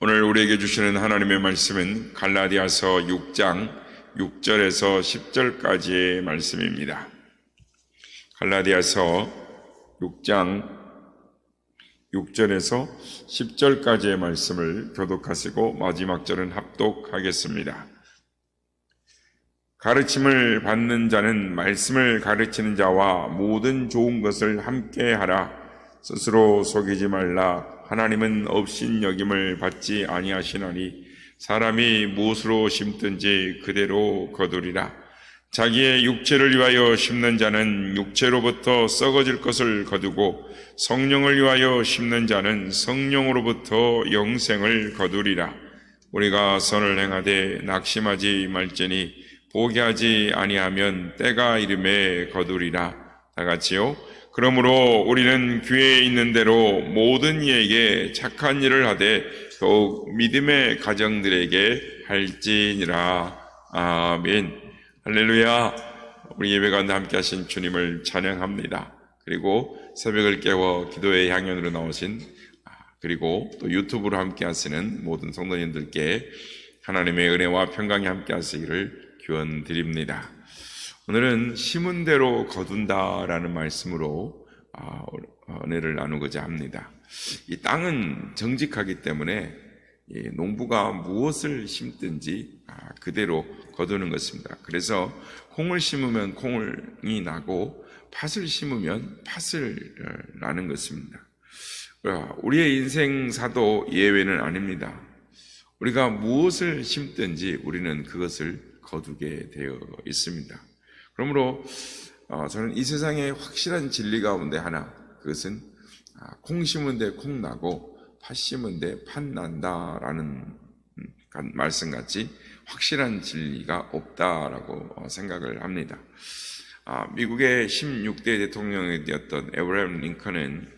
오늘 우리에게 주시는 하나님의 말씀은 갈라디아서 6장 6절에서 10절까지의 말씀입니다. 갈라디아서 6장 6절에서 10절까지의 말씀을 교독하시고 마지막 절은 합독하겠습니다. 가르침을 받는 자는 말씀을 가르치는 자와 모든 좋은 것을 함께 하라. 스스로 속이지 말라. 하나님은 업신여김을 받지 아니하시나니 사람이 무엇으로 심든지 그대로 거두리라. 자기의 육체를 위하여 심는 자는 육체로부터 썩어질 것을 거두고 성령을 위하여 심는 자는 성령으로부터 영생을 거두리라. 우리가 선을 행하되 낙심하지 말지니 포기하지 아니하면 때가 이름에 거두리라. 다 같이요. 그러므로 우리는 귀에 있는 대로 모든 이에게 착한 일을 하되 더욱 믿음의 가정들에게 할지니라. 아멘. 할렐루야. 우리 예배 가운데 함께 하신 주님을 찬양합니다. 그리고 새벽을 깨워 기도의 향연으로 나오신 그리고 또 유튜브로 함께 하시는 모든 성도님들께 하나님의 은혜와 평강이 함께 하시기를 기원드립니다. 오늘은 심은 대로 거둔다라는 말씀으로 은혜를 나누고자 합니다. 이 땅은 정직하기 때문에 농부가 무엇을 심든지 그대로 거두는 것입니다. 그래서 콩을 심으면 콩이 나고 팥을 심으면 팥을 나는 것입니다. 우리의 인생사도 예외는 아닙니다. 우리가 무엇을 심든지 우리는 그것을 거두게 되어 있습니다. 그러므로 저는 이 세상에 확실한 진리 가운데 하나, 그것은 콩 심은 데 콩 나고 팥 심은 데 팥 난다라는 말씀같이 확실한 진리가 없다라고 생각을 합니다. 미국의 16대 대통령이 되었던 에브라임 링컨은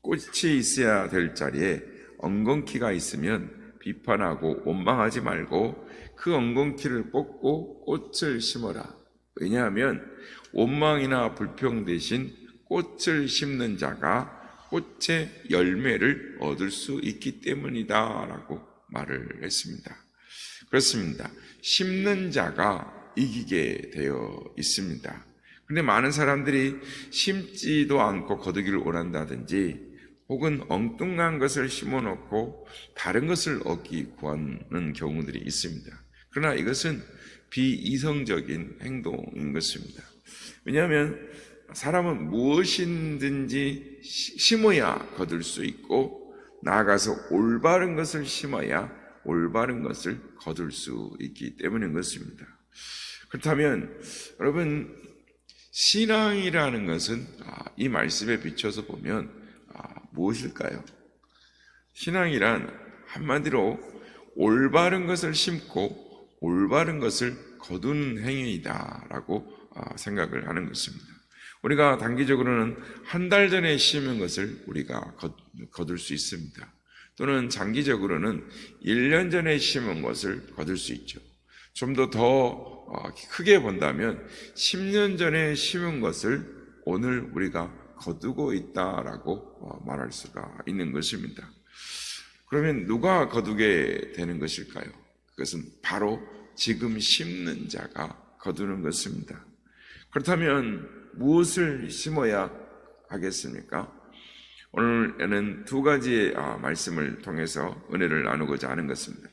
꽃이 있어야 될 자리에 엉겅퀴가 있으면 비판하고 원망하지 말고 그 엉겅퀴를 뽑고 꽃을 심어라. 왜냐하면 원망이나 불평 대신 꽃을 심는 자가 꽃의 열매를 얻을 수 있기 때문이다 라고 말을 했습니다. 그렇습니다. 심는 자가 이기게 되어 있습니다. 그런데 많은 사람들이 심지도 않고 거두기를 원한다든지 혹은 엉뚱한 것을 심어놓고 다른 것을 얻기 구하는 경우들이 있습니다. 그러나 이것은 비이성적인 행동인 것입니다. 왜냐하면 사람은 무엇이든지 심어야 거둘 수 있고 나아가서 올바른 것을 심어야 올바른 것을 거둘 수 있기 때문인 것입니다. 그렇다면 여러분, 신앙이라는 것은 이 말씀에 비춰서 보면 무엇일까요? 신앙이란 한마디로 올바른 것을 심고 올바른 것을 거두는 행위이다라고 생각을 하는 것입니다. 우리가 단기적으로는 한 달 전에 심은 것을 우리가 거둘 수 있습니다. 또는 장기적으로는 1년 전에 심은 것을 거둘 수 있죠. 좀 더 크게 본다면 10년 전에 심은 것을 오늘 우리가 거두고 있다라고 말할 수가 있는 것입니다. 그러면 누가 거두게 되는 것일까요? 그것은 바로 지금 심는 자가 거두는 것입니다. 그렇다면 무엇을 심어야 하겠습니까? 오늘에는 두 가지의 말씀을 통해서 은혜를 나누고자 하는 것입니다.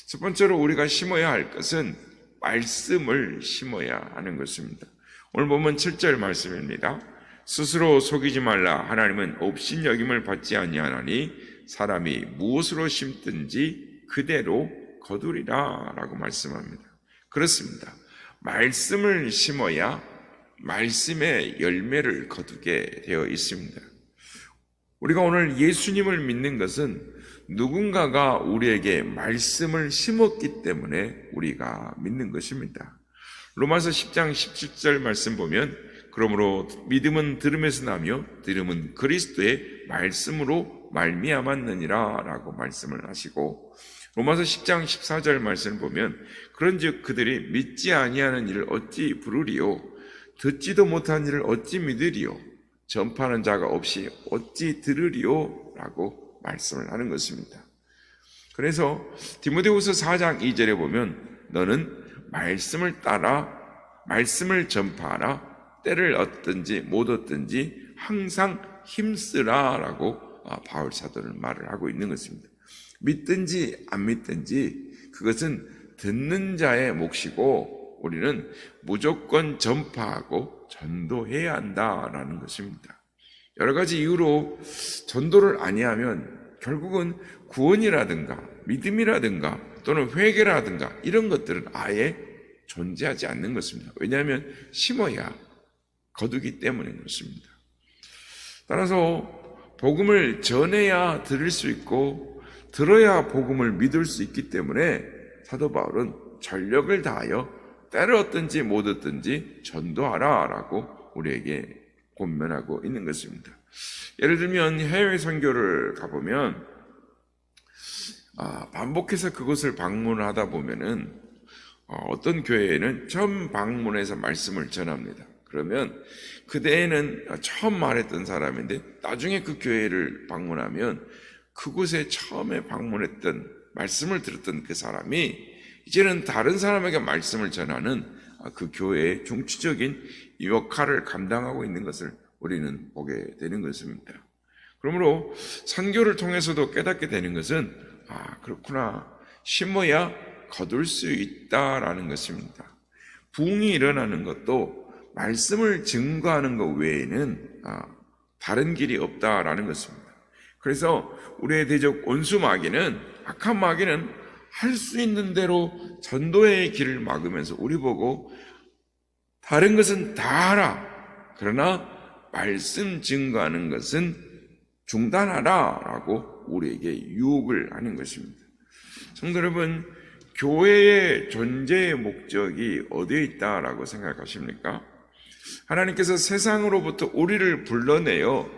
첫 번째로 우리가 심어야 할 것은 말씀을 심어야 하는 것입니다. 오늘 보면 7절 말씀입니다. 스스로 속이지 말라. 하나님은 업신여김을 받지 아니하나니 사람이 무엇으로 심든지 그대로 거두리라 라고 말씀합니다. 그렇습니다. 말씀을 심어야 말씀의 열매를 거두게 되어 있습니다. 우리가 오늘 예수님을 믿는 것은 누군가가 우리에게 말씀을 심었기 때문에 우리가 믿는 것입니다. 로마서 10장 17절 말씀 보면 그러므로 믿음은 들음에서 나며 들음은 그리스도의 말씀으로 말미암았느니라 라고 말씀을 하시고 로마서 10장 14절 말씀을 보면 그런즉 그들이 믿지 아니하는 일을 어찌 부르리요 듣지도 못한 일을 어찌 믿으리요 전파하는 자가 없이 어찌 들으리요 라고 말씀을 하는 것입니다. 그래서 디모데후서 4장 2절에 보면 너는 말씀을 따라 말씀을 전파하라. 때를 얻든지 못 얻든지 항상 힘쓰라라고 바울 사도는 말을 하고 있는 것입니다. 믿든지 안 믿든지 그것은 듣는 자의 몫이고 우리는 무조건 전파하고 전도해야 한다라는 것입니다. 여러 가지 이유로 전도를 아니하면 결국은 구원이라든가 믿음이라든가 또는 회개라든가 이런 것들은 아예 존재하지 않는 것입니다. 왜냐하면 심어야 거두기 때문인 것입니다. 따라서 복음을 전해야 들을 수 있고 들어야 복음을 믿을 수 있기 때문에 사도 바울은 전력을 다하여 때를 얻든지 못 얻든지 전도하라 라고 우리에게 권면하고 있는 것입니다. 예를 들면 해외 선교를 가보면 반복해서 그곳을 방문하다 보면은 어떤 교회에는 처음 방문해서 말씀을 전합니다. 그러면 그때에는 처음 말했던 사람인데 나중에 그 교회를 방문하면 그곳에 처음에 방문했던 말씀을 들었던 그 사람이 이제는 다른 사람에게 말씀을 전하는 그 교회의 중추적인 역할을 감당하고 있는 것을 우리는 보게 되는 것입니다. 그러므로 선교를 통해서도 깨닫게 되는 것은 그렇구나, 심어야 거둘 수 있다라는 것입니다. 부흥이 일어나는 것도 말씀을 증거하는 것 외에는 다른 길이 없다라는 것입니다. 그래서 우리의 대적 원수 마귀는, 악한 마귀는 할 수 있는 대로 전도의 길을 막으면서 우리 보고 다른 것은 다 하라, 그러나 말씀 증거하는 것은 중단하라 라고 우리에게 유혹을 하는 것입니다. 성도 여러분, 교회의 존재의 목적이 어디에 있다라고 생각하십니까? 하나님께서 세상으로부터 우리를 불러내어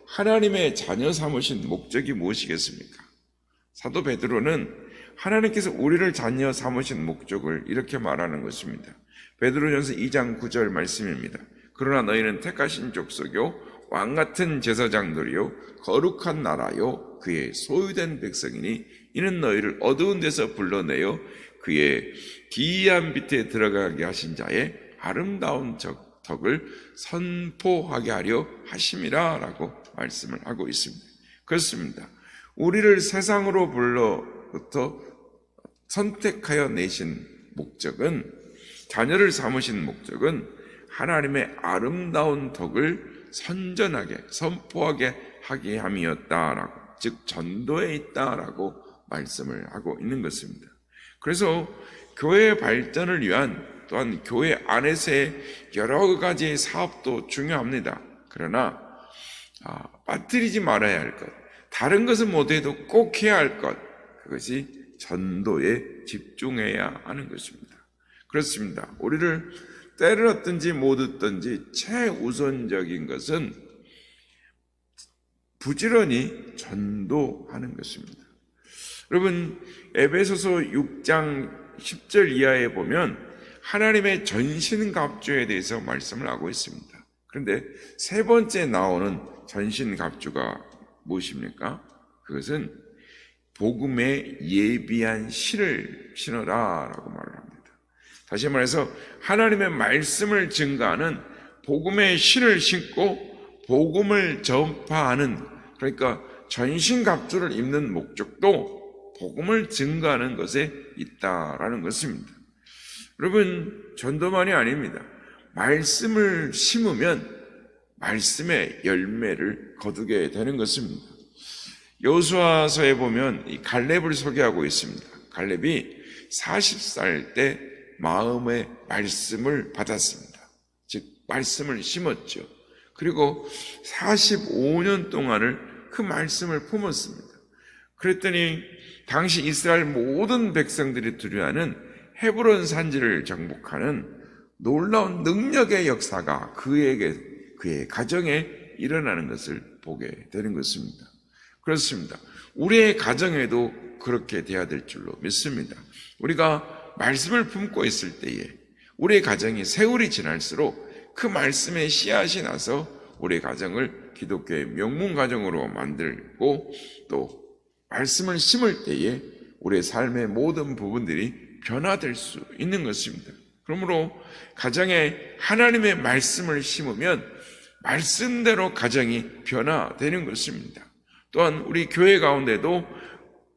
하나님의 자녀 삼으신 목적이 무엇이겠습니까? 사도 베드로는 하나님께서 우리를 자녀 삼으신 목적을 이렇게 말하는 것입니다. 베드로전서 2장 9절 말씀입니다. 그러나 너희는 택하신 족속이요 왕같은 제사장들이요 거룩한 나라요 그의 소유된 백성이니 이는 너희를 어두운 데서 불러내어 그의 기이한 빛에 들어가게 하신 자의 아름다운 덕을 선포하게 하려 하심이라 라고 말씀을 하고 있습니다. 그렇습니다. 우리를 세상으로부터 선택하여 내신 목적은, 자녀를 삼으신 목적은 하나님의 아름다운 덕을 선전하게, 선포하게 하게 함이었다라고, 즉 전도에 있다라고 말씀을 하고 있는 것입니다. 그래서 교회의 발전을 위한 또한 교회 안에서의 여러 가지 사업도 중요합니다. 그러나 빠뜨리지 말아야 할 것, 다른 것은 못해도 꼭 해야 할 것, 그것이 전도에 집중해야 하는 것입니다. 그렇습니다. 우리를 때를 얻든지 못 얻든지 최우선적인 것은 부지런히 전도하는 것입니다. 여러분, 에베소서 6장 10절 이하에 보면 하나님의 전신갑주에 대해서 말씀을 하고 있습니다. 그런데 세 번째 나오는 전신갑주가 무엇입니까? 그것은 복음에 예비한 실을 신어라 라고 말을 합니다. 다시 말해서 하나님의 말씀을 증거하는 복음의 실을 신고 복음을 전파하는, 그러니까 전신갑주를 입는 목적도 복음을 증거하는 것에 있다라는 것입니다. 여러분, 전도만이 아닙니다. 말씀을 심으면 말씀의 열매를 거두게 되는 것입니다. 여호수아서에 보면 이 갈렙을 소개하고 있습니다. 갈렙이 40살 때 마음의 말씀을 받았습니다. 즉 말씀을 심었죠. 그리고 45년 동안을 그 말씀을 품었습니다. 그랬더니 당시 이스라엘 모든 백성들이 두려워하는 헤브론 산지를 정복하는 놀라운 능력의 역사가 그의 가정에 일어나는 것을 보게 되는 것입니다. 그렇습니다. 우리의 가정에도 그렇게 돼야 될 줄로 믿습니다. 우리가 말씀을 품고 있을 때에 우리의 가정이 세월이 지날수록 그 말씀의 씨앗이 나서 우리의 가정을 기독교의 명문 가정으로 만들고 또 말씀을 심을 때에 우리의 삶의 모든 부분들이 변화될 수 있는 것입니다. 그러므로 가정에 하나님의 말씀을 심으면 말씀대로 가정이 변화되는 것입니다. 또한 우리 교회 가운데도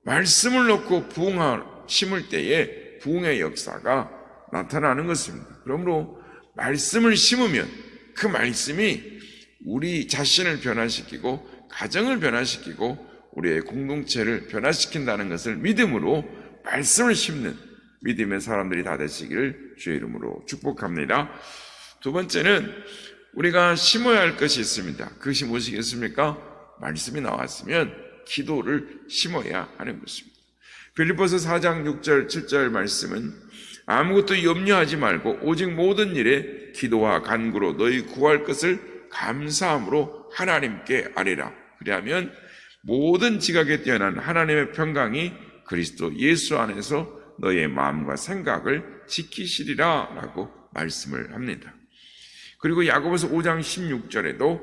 말씀을 놓고 심을 때에 부흥의 역사가 나타나는 것입니다. 그러므로 말씀을 심으면 그 말씀이 우리 자신을 변화시키고 가정을 변화시키고 우리의 공동체를 변화시킨다는 것을 믿음으로 말씀을 심는 믿음의 사람들이 다 되시기를 주의 이름으로 축복합니다. 두 번째는 우리가 심어야 할 것이 있습니다. 그것이 무엇이겠습니까? 말씀이 나왔으면 기도를 심어야 하는 것입니다. 빌립보서 4장 6절 7절 말씀은 아무것도 염려하지 말고 오직 모든 일에 기도와 간구로 너희 구할 것을 감사함으로 하나님께 아뢰라. 그리하면 모든 지각에 뛰어난 하나님의 평강이 그리스도 예수 안에서 너의 마음과 생각을 지키시리라 라고 말씀을 합니다. 그리고 야고보서 5장 16절에도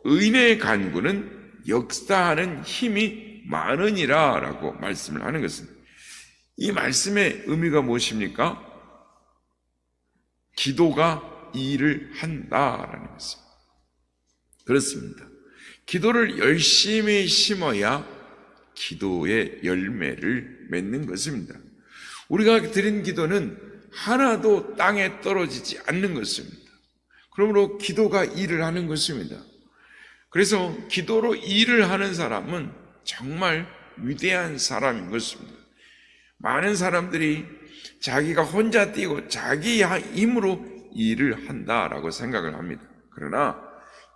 의인의 간구는 역사하는 힘이 많으니라 라고 말씀을 하는 것입니다. 이 말씀의 의미가 무엇입니까? 기도가 일을 한다라는 것입니다. 그렇습니다. 기도를 열심히 심어야 기도의 열매를 맺는 것입니다. 우리가 드린 기도는 하나도 땅에 떨어지지 않는 것입니다. 그러므로 기도가 일을 하는 것입니다. 그래서 기도로 일을 하는 사람은 정말 위대한 사람인 것입니다. 많은 사람들이 자기가 혼자 뛰고 자기 힘으로 일을 한다라고 생각을 합니다. 그러나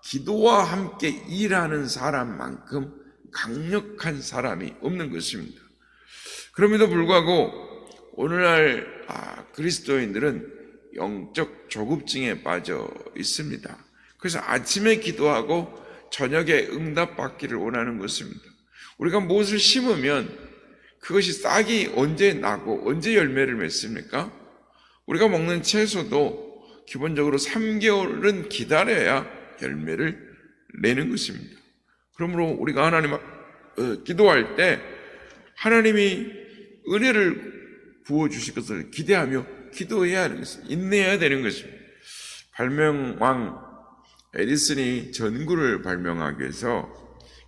기도와 함께 일하는 사람만큼 강력한 사람이 없는 것입니다. 그럼에도 불구하고 오늘날 그리스도인들은 영적 조급증에 빠져 있습니다. 그래서 아침에 기도하고 저녁에 응답받기를 원하는 것입니다. 우리가 무엇을 심으면 그것이 싹이 언제 나고 언제 열매를 맺습니까? 우리가 먹는 채소도 기본적으로 3개월은 기다려야 열매를 내는 것입니다. 그러므로 우리가 하나님 기도할 때 하나님이 은혜를 부어주실 것을 기대하며 기도해야 하는 것입니다. 인내해야 되는 것입니다. 발명왕 에디슨이 전구를 발명하기 위해서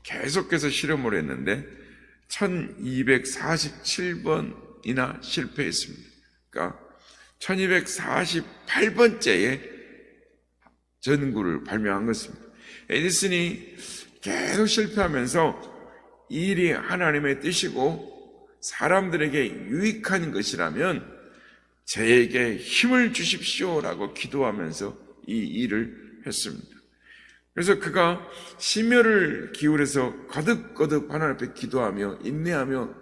계속해서 실험을 했는데 1247번이나 실패했습니다. 그러니까 1248번째에 전구를 발명한 것입니다. 에디슨이 계속 실패하면서 이 일이 하나님의 뜻이고 사람들에게 유익한 것이라면 저에게 힘을 주십시오라고 기도하면서 이 일을 했습니다. 그래서 그가 심혈을 기울여서 거듭거듭 하나님 앞에 기도하며 인내하며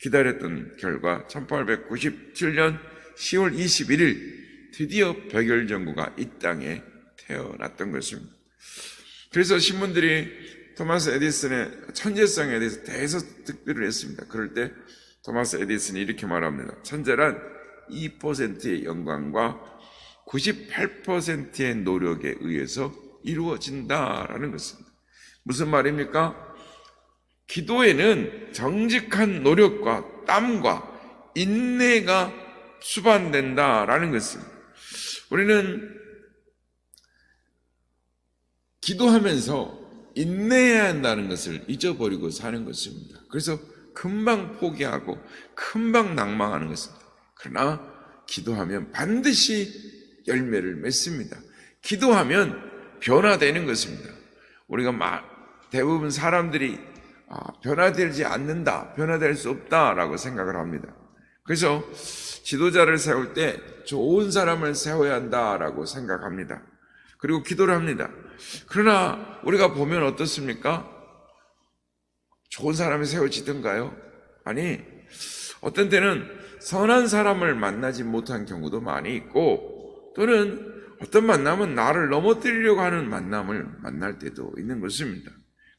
기다렸던 결과 1897년 10월 21일 드디어 백열전구가 이 땅에 태어났던 것입니다. 그래서 신문들이 토마스 에디슨의 천재성에 대해서 특별을 했습니다. 그럴 때 토마스 에디슨이 이렇게 말합니다. 천재란 2%의 영광과 98%의 노력에 의해서 이루어진다라는 것입니다. 무슨 말입니까? 기도에는 정직한 노력과 땀과 인내가 수반된다라는 것입니다. 우리는 기도하면서 인내해야 한다는 것을 잊어버리고 사는 것입니다. 그래서 금방 포기하고 금방 낭망하는 것입니다. 그러나 기도하면 반드시 열매를 맺습니다. 기도하면 변화되는 것입니다. 우리가 대부분 사람들이 변화되지 않는다, 변화될 수 없다라고 생각을 합니다. 그래서 지도자를 세울 때 좋은 사람을 세워야 한다라고 생각합니다. 그리고 기도를 합니다. 그러나 우리가 보면 어떻습니까? 좋은 사람이 세워지던가요? 아니, 어떤 때는 선한 사람을 만나지 못한 경우도 많이 있고 또는 어떤 만남은 나를 넘어뜨리려고 하는 만남을 만날 때도 있는 것입니다.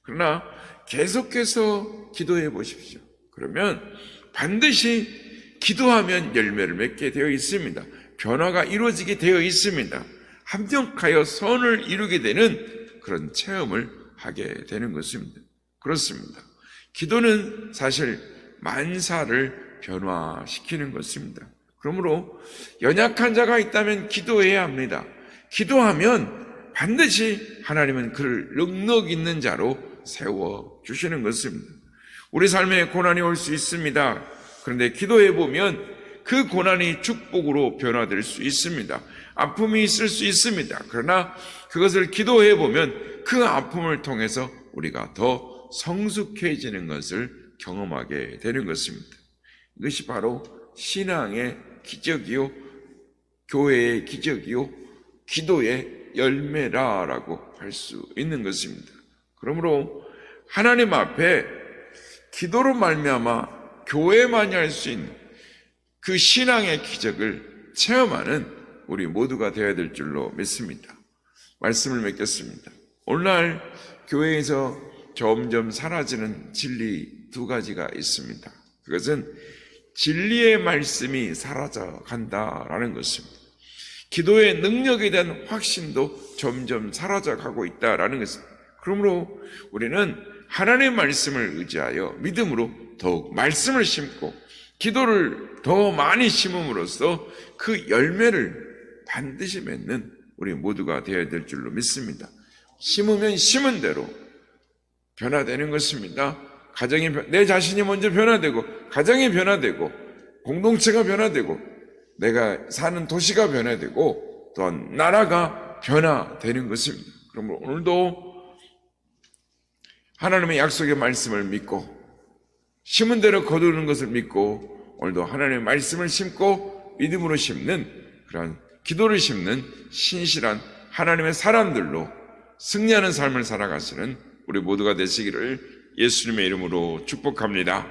그러나 계속해서 기도해 보십시오. 그러면 반드시 기도하면 열매를 맺게 되어 있습니다. 변화가 이루어지게 되어 있습니다. 합력하여 선을 이루게 되는 그런 체험을 하게 되는 것입니다. 그렇습니다. 기도는 사실 만사를 변화시키는 것입니다. 그러므로 연약한 자가 있다면 기도해야 합니다. 기도하면 반드시 하나님은 그를 능력 있는 자로 세워주시는 것입니다. 우리 삶에 고난이 올 수 있습니다. 그런데 기도해보면 그 고난이 축복으로 변화될 수 있습니다. 아픔이 있을 수 있습니다. 그러나 그것을 기도해보면 그 아픔을 통해서 우리가 더 성숙해지는 것을 경험하게 되는 것입니다. 이것이 바로 신앙의 기적이요, 교회의 기적이요, 기도의 열매라고 할 수 있는 것입니다. 그러므로 하나님 앞에 기도로 말미암아 교회만이 할 수 있는 그 신앙의 기적을 체험하는 우리 모두가 되어야 될 줄로 믿습니다. 말씀을 맺겠습니다. 오늘날 교회에서 점점 사라지는 진리 두 가지가 있습니다. 그것은 진리의 말씀이 사라져 간다라는 것입니다. 기도의 능력에 대한 확신도 점점 사라져 가고 있다라는 것입니다. 그러므로 우리는 하나님의 말씀을 의지하여 믿음으로 더욱 말씀을 심고 기도를 더 많이 심음으로써 그 열매를 반드시 맺는 우리 모두가 되어야 될 줄로 믿습니다. 심으면 심은 대로 변화되는 것입니다. 내 자신이 먼저 변화되고, 가정이 변화되고, 공동체가 변화되고, 내가 사는 도시가 변화되고, 또한 나라가 변화되는 것입니다. 그러므로 오늘도 하나님의 약속의 말씀을 믿고, 심은 대로 거두는 것을 믿고, 오늘도 하나님의 말씀을 심고 믿음으로 심는 그런 기도를 심는 신실한 하나님의 사람들로 승리하는 삶을 살아가시는 우리 모두가 되시기를 예수님의 이름으로 축복합니다.